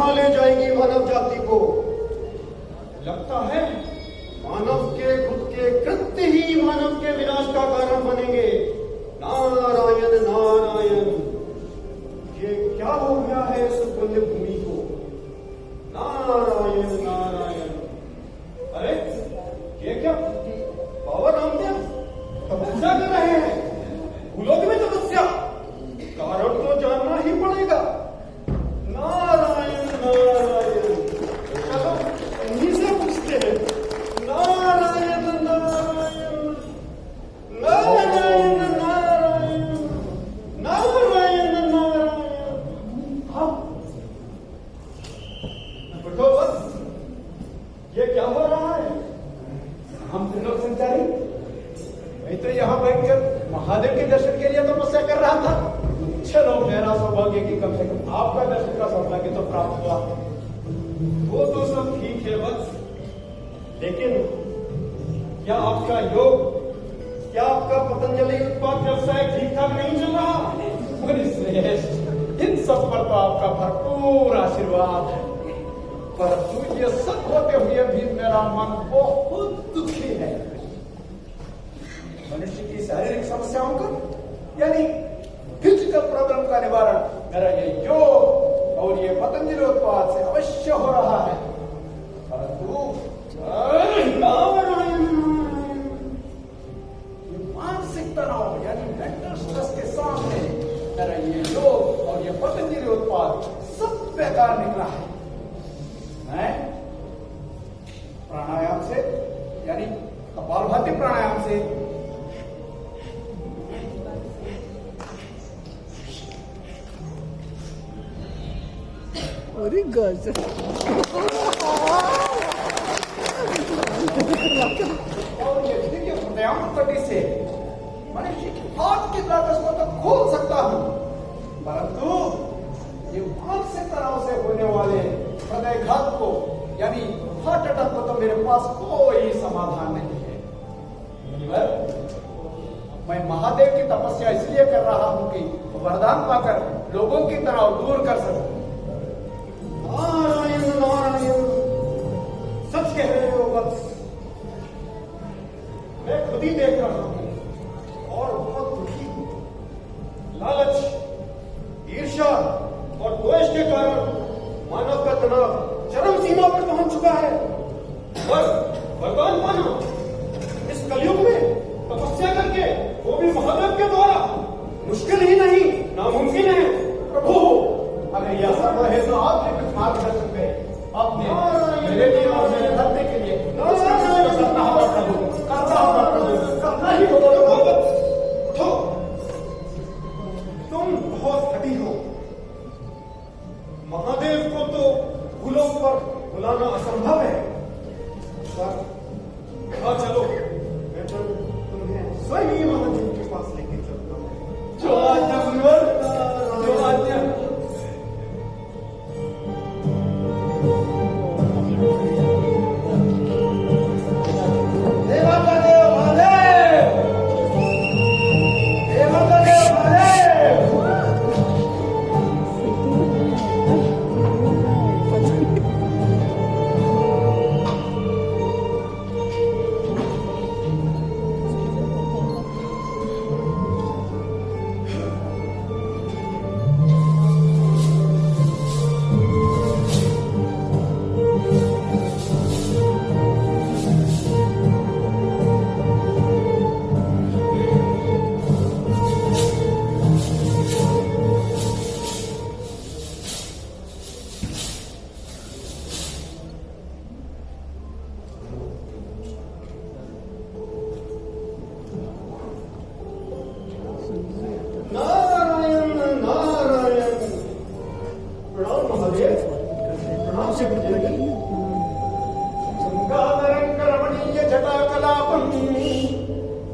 कहां ले जाएगी मानव जाति को? लगता है मानव के खुद के कृत्य ही मानव के विनाश का कारण बनेंगे। नारायण नारायण, ये क्या हो गया है इस पुण्य भूमि को? नारायण नारायण। अरे ये क्या बाबा रामदेव तपस्या कर रहे हैं? भूलोक में तपस्या? कारण तो जानना ही पड़ेगा। नारायण नारायण, चलो इन्हीं से पूछते हैं। नारायण नारायण नारायण नारायण नारायण नारायण। हाँ बैठो बस, ये क्या हो रहा है? हम त्रिलोक संचारी, मैं तो यहाँ बैठकर महादेव के दर्शन के लिए तपस्या कर रहा था। चलो मेरा सौभाग्य कि कम से कम आपका दर्शन का सौभाग्य तो प्राप्त हुआ। वो तो सब ठीक है वत्स, लेकिन क्या आपका योग, क्या आपका पतंजलि उत्पाद व्यवसाय ठीक ठाक नहीं चल रहा? श्रेष्ठ, इन सब पर तो आपका भरपूर आशीर्वाद है, परंतु ये सब होते हुए भी मेरा मन बहुत दुखी है। मनुष्य की शारीरिक समस्याओं का यानी फिजिकल प्रॉब्लम का निवारण मेरा ये योग और ये पतंजलि उत्पाद से अवश्य हो रहा है, परंतु ये मानसिक तनाव यानी मेंटल स्ट्रेस के सामने मेरा ये योग और ये पतंजलि उत्पाद सब बेकार निकला है। मैं प्राणायाम से यानी कपालभाति प्राणायाम से अरे गजब। और ये देखिए प्राणायाम करने से मनुष्य की हाथ की ताकत को तो खोल सकता हूं, परंतु ये मानसिक तनाव से होने वाले हृदयघात को यानी हार्ट अटैक को तो मेरे पास कोई समाधान नहीं है। मुनिवर, मैं महादेव की तपस्या इसलिए कर रहा हूं कि वरदान पाकर लोगों की तनाव दूर कर सकूं। नारायण नारायण, सच कह रहे हो वत्स, मैं खुद ही देख रहा हूं और बहुत दुखी हूं। लालच, ईर्ष्या और द्वेष के कारण मानव का तनाव चरम सीमा पर पहुंच चुका है। बस भगवान मानो इस कलयुग में तपस्या करके, वो भी महादेव के द्वारा, मुश्किल ही नहीं नामुमकिन है। प्रभु अगर यह सब है तो आपने कुछ मार्गदर्शन करें, आपने मेरे लिए और मेरे धरती के लिए करना होगा प्रभु, करना होगा प्रभु, करना ही होगा प्रभु। उठो, तुम बहुत हठी हो। महादेव को तो भूलोक पर बुलाना असंभव है, पर यहाँ चलो, मैं तुम्हें स्वयं ही महादेव के पास लेके चलता हूँ। जो आज्ञा मुनिवर, जो आज्ञा।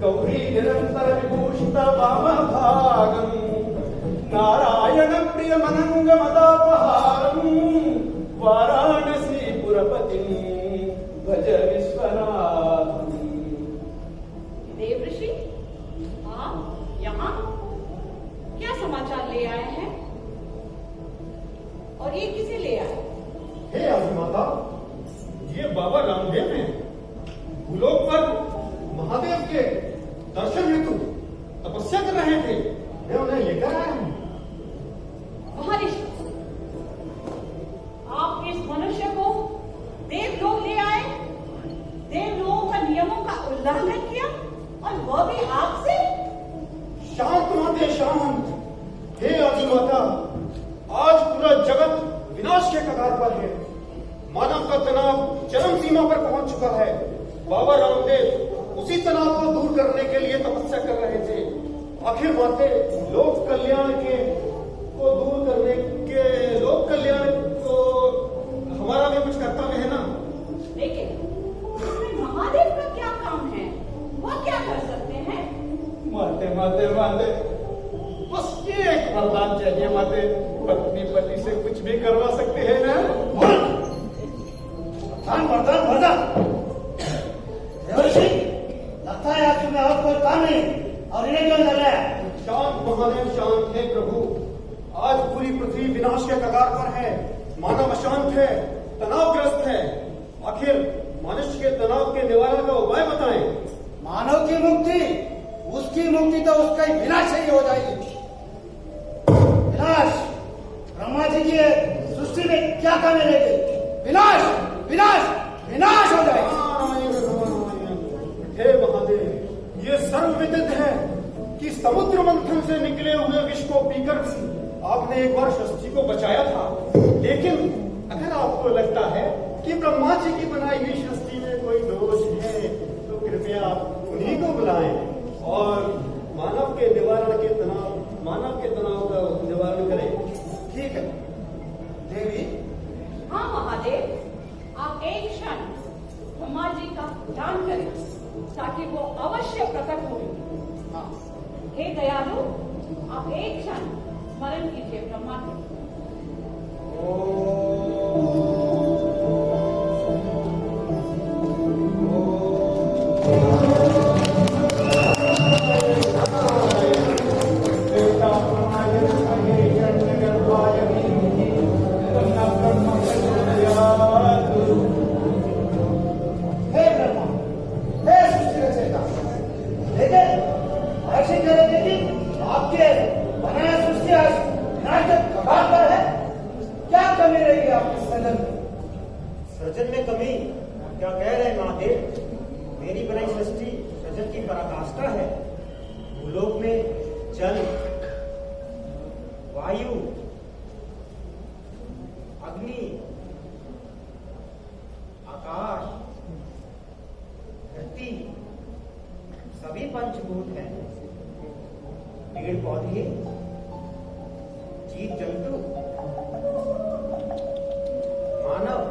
गौरी निरंतर विभूषित वामभागं नारायण प्रिय मनंग मदापहारं वाराणसी पुरपतिं भज विश्वनाथं। देवऋषि, आप यहाँ क्या समाचार ले आए हैं? और ये किसे ले आए? उल्लंघन किया और वो भी आपसे? शांत माते शांत। हे आदिमाता, आज पूरा जगत विनाश के कगार पर है। मानव का तनाव चरम सीमा पर पहुंच चुका है। बाबा रामदेव उसी तनाव को दूर करने के लिए तपस्या कर रहे थे। आखिर माते, लोक कल्याण को दूर करने के, लोक कल्याण को हमारा भी कुछ कर्तव्य है ना। लेकिन इसमें महादेव का क्या काम है? वो क्या कर सकते हैं? माते माते माते, बस एक वरदान चाहिए माते। पत्नी पति से कुछ भी करवा सकते हैं ना। वरदान वरदान वरदान। देवर्षि, लगता है आज तुम्हें और कोई काम नहीं और इन्हें क्यों लग रहा है? शांत महादेव, शांत है प्रभु। आज पूरी पृथ्वी विनाश के कगार पर है। मानव अशांत है, तनावग्रस्त है। आखिर मनुष्य के तनाव के निवारण का उपाय बताएं। मानव की मुक्ति, उसकी मुक्ति तो उसका ही विनाश ही हो जाएगी। विनाश। ब्रह्मा जी की सृष्टि में क्या कमी रहेगी? विनाश विनाश विनाश हो जाएगी। हे महादेव, ये सर्वविदित है कि समुद्र मंथन से निकले हुए विष को पीकर आपने एक बार षष्ठी को बचाया था। लेकिन अगर आपको लगता है कि ब्रह्मा जी की बनाई हुई षष्ठी में कोई दोष है, तो कृपया आप उन्हीं को बुलाएं और मानव के तनाव का निवारण करें। ठीक है देवी। हाँ महादेव, आप एक क्षण ब्रह्मा जी का ध्यान करें ताकि वो अवश्य प्रकट हो। हाँ। हे दयालु, आप एक क्षण स्मरण कीजिए ब्रह्मा के। सृजन में कमी क्या कह रहे हैं महादेव? मेरी बनाई सृष्टि सृजन की पराकाष्ठा है। भूलोक में जल, वायु, अग्नि, आकाश, धरती सभी पंचभूत हैं। पेड़ पौधे, जीव जंतु, मानव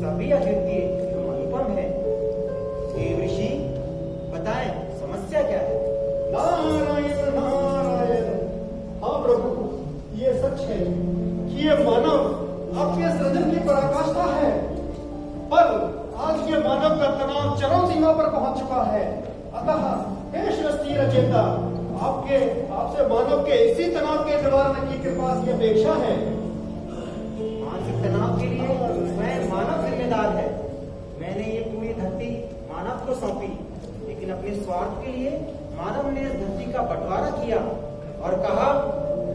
सभी अद्वितीय अनुपम है। देव ऋषि, बताएं समस्या क्या है? नारायण नारायण। हाँ प्रभु, ये सच है कि ये मानव आपके सृजन की पराकाष्ठा है, पर आज ये मानव का तनाव चरम सीमा पर पहुंच चुका है। अतः हे सृष्टि रचयिता, आपसे मानव के इसी तनाव के निवारण की कृपा की अपेक्षा है। मानसिक तनाव के लिए स्वयं मानव जिम्मेदार है। मैंने ये पूरी धरती मानव को सौंपी, लेकिन अपने स्वार्थ के लिए मानव ने इस धरती का बंटवारा किया और कहा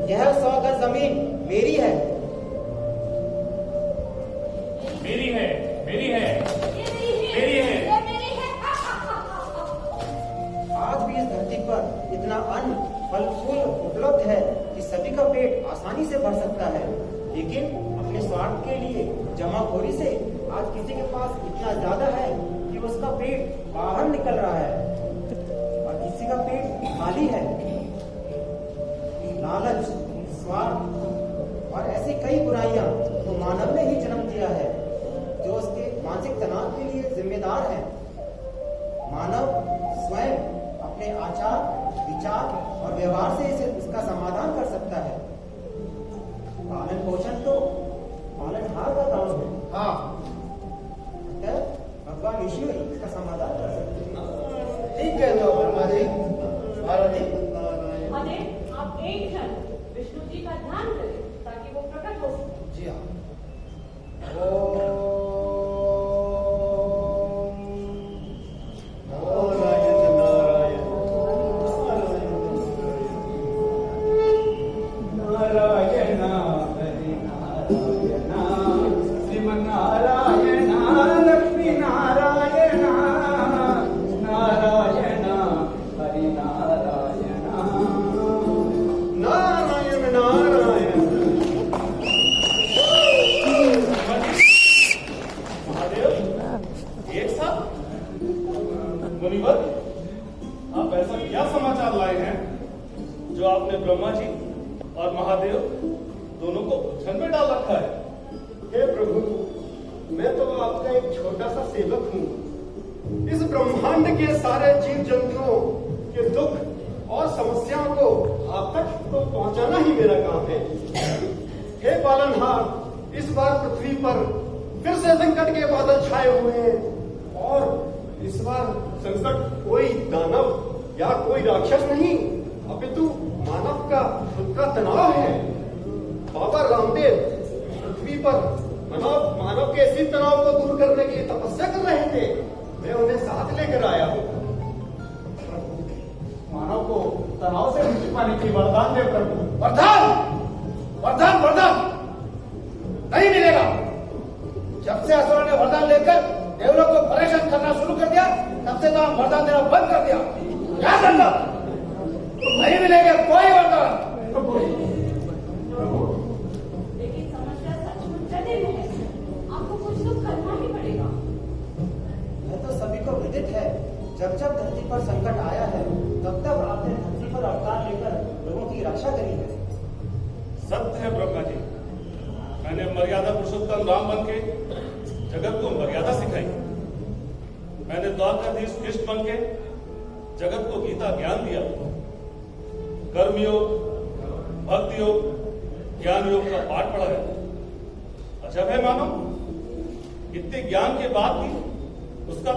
यह 100 गज जमीन मेरी है। मेरी है, मेरी है, मेरी है। आज भी इस धरती पर इतना अन्न, फल फूल उपलब्ध है कि सभी का पेट आसानी से भर सकता है, लेकिन अपने स्वार्थ के लिए जमाखोरी से आज किसी के पास इतना ज्यादा है कि उसका पेट बाहर निकल रहा है और किसी का पेट खाली है। लालच, स्वार्थ और ऐसी कई बुराइयां तो मानव ने ही जन्म दिया है, जो उसके मानसिक तनाव के लिए जिम्मेदार है। मानव स्वयं अपने आचार, विचार और व्यवहार से इसका समाधान कर सकता है। पालन पोषण तो पालनहार का काम है। हाँ, भगवान विष्णु इसका समाधान कर सकते हैं। ठीक है तो ब्रह्मा जी, पार्वती। महादेव, आप एक क्षण विष्णु जी का ध्यान करें ताकि वो प्रकट हो सके। जी हाँ। नारायण छोटा सा सेवक हूँ। इस ब्रह्मांड के सारे जीव जंतुओं के दुख और समस्याओं को आप तक तो पहुंचाना ही मेरा काम है। हे पालनहार, इस बार पृथ्वी पर फिर से संकट के बादल छाए हुए हैं और इस बार संकट कोई दानव या कोई राक्षस नहीं, अपितु मानव का खुद का तनाव है। बाबा रामदेव पृथ्वी पर मानव के इसी तनाव को दूर करने की तपस्या कर रहे थे। मैं उन्हें साथ लेकर आया हूँ। मानव को तनाव से मुक्ति पाने की वरदान दे प्रभु। वरदान वरदान वरदान नहीं मिलेगा। जब से असुरों ने वरदान लेकर देवलों को परेशान करना शुरू कर दिया, तब से तो हम वरदान देना बंद कर दिया। याद रखना, नहीं मिलेगा कोई वरदान। लेकिन समस्या सचमुच जटिल है, आपको कुछ तो करना ही पड़ेगा। यह तो सभी को विदित है। जब जब धरती पर संकट आया है, तब तब आपने धरती पर अवतार लेकर लोगों की रक्षा करी है। सत्य है ब्रह्मा जी, मैंने मर्यादा पुरुषोत्तम राम बन के जगत को मर्यादा सिखाई। मैंने द्वारकाधीश कृष्ण बन के जगत को गीता ज्ञान दिया। कर्मयोग, भक्ति योग, ज्ञान योग का पाठ पढ़ाया। अजब है मानो, इतने ज्ञान के बाद भी उसका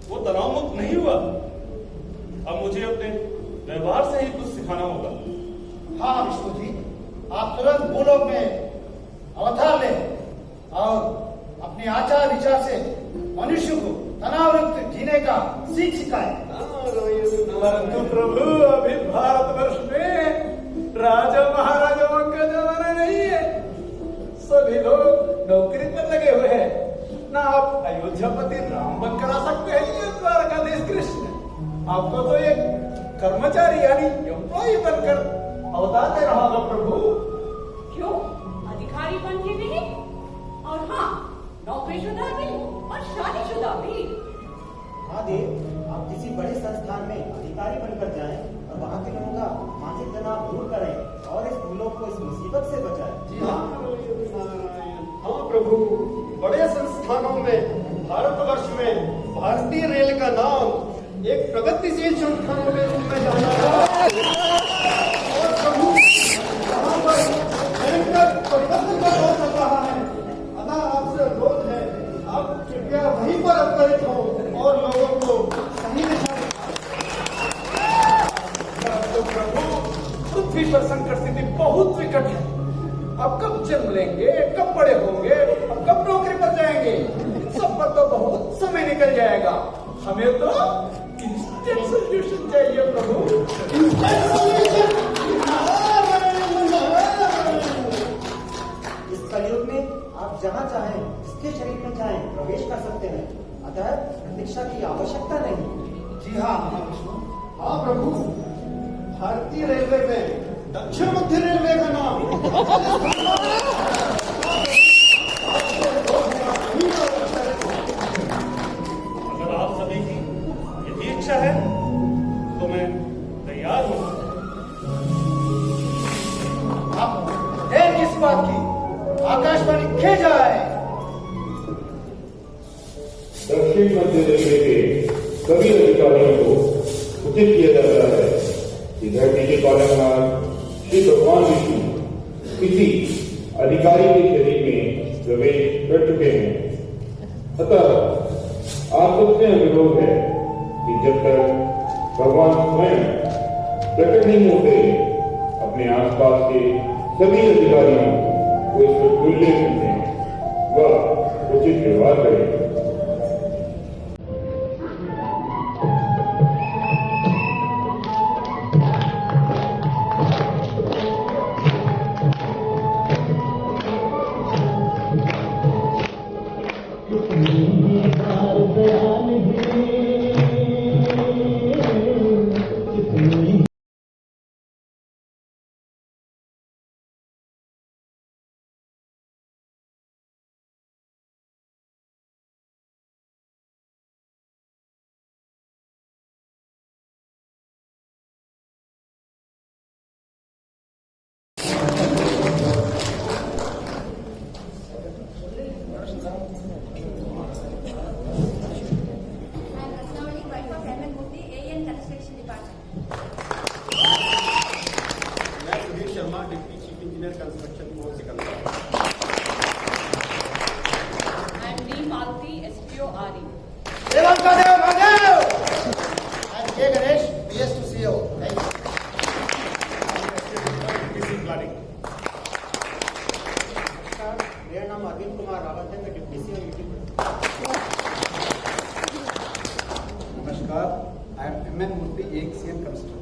वो तनाव मुक्त नहीं हुआ। अब मुझे अपने व्यवहार से ही कुछ सिखाना होगा। हाँ विष्णु जी, आप तुरंत भूलोक में अवतार लें और अपने आचार विचार से मनुष्य को तनावमुक्त जीने का सीख सिखाएं। परंतु प्रभु, अभी भारतवर्ष में राजा महाराजाओं का जमाना नहीं है। सभी लोग नौकरी पर लगे हुए हैं। ना आप अयोध्यापति राम बनकर आ सकते हैं या द्वारकाधीश कृष्ण। आपको तो एक कर्मचारी यानी एम्प्लॉय बनकर अवतार दे रहा होगा प्रभु। क्यों? अधिकारी बन के नहीं, और हाँ, नौकरीशुदा भी और शादीशुदा भी। हाँ देव, आप किसी बड़े संस्थान में अधिकारी बनकर जाएं और वहाँ के लोगों का मानसिक तनाव दूर करें और इस भूलों को इस मुसीबत से बचाएं। जी हाँ प्रभु, बड़े संस्थानों में भारतवर्ष में भारतीय रेल का नाम एक प्रगतिशील संस्थानों के रूप में जाना है। और प्रभु, यहाँ पर भयंकर परिवर्तन का दौर चल रहा है। अतः आपसे अनुरोध है, आप कृपया वहीं पर अवतरित हो और लोगों को सही दिशा दिखाएं। तो प्रभु, पृथ्वी पर संकट स्थिति बहुत विकट है। अब कब जन्म लेंगे, कब बड़े होंगे, अब कब नौकरी पर जाएंगे, इन सब पर तो बहुत समय निकल जाएगा। हमें तो इंस्टेंट सोल्यूशन चाहिए प्रभु, इंस्टेंट सोल्यूशन। इस कलयुग में आप जहाँ चाहें, जिसके शरीर में चाहें प्रवेश कर सकते हैं। अतः प्रतीक्षा की आवश्यकता नहीं। जी हाँ विष्णु। हाँ प्रभु, भारतीय रेलवे में दक्षिण मध्य रेलवे का नाम अगर आप सभी की यही इच्छा है तो मैं तैयार हूं। अब देर किस बात की, आकाशवाणी खे जाए। दक्षिण मध्य रेलवे के सभी अधिकारियों को सूचित किया जाता है कि धरती के पालनहार श्री भगवान विष्णु किसी अधिकारी के शरीर में प्रवेश कर चुके हैं। अतः आप सबसे अनुरोध है कि जब तक भगवान स्वयं प्रकट नहीं होते, अपने आसपास के सभी अधिकारियों को इस पर तुल्य समझें व उचित व्यवहार करें। मेरा नाम अरविंद कुमार रावत है, मैं डिप्टी सीएम यूपी। नमस्कार, आई एम एम एन मूर्ति, एक सीएम कमिश्नर।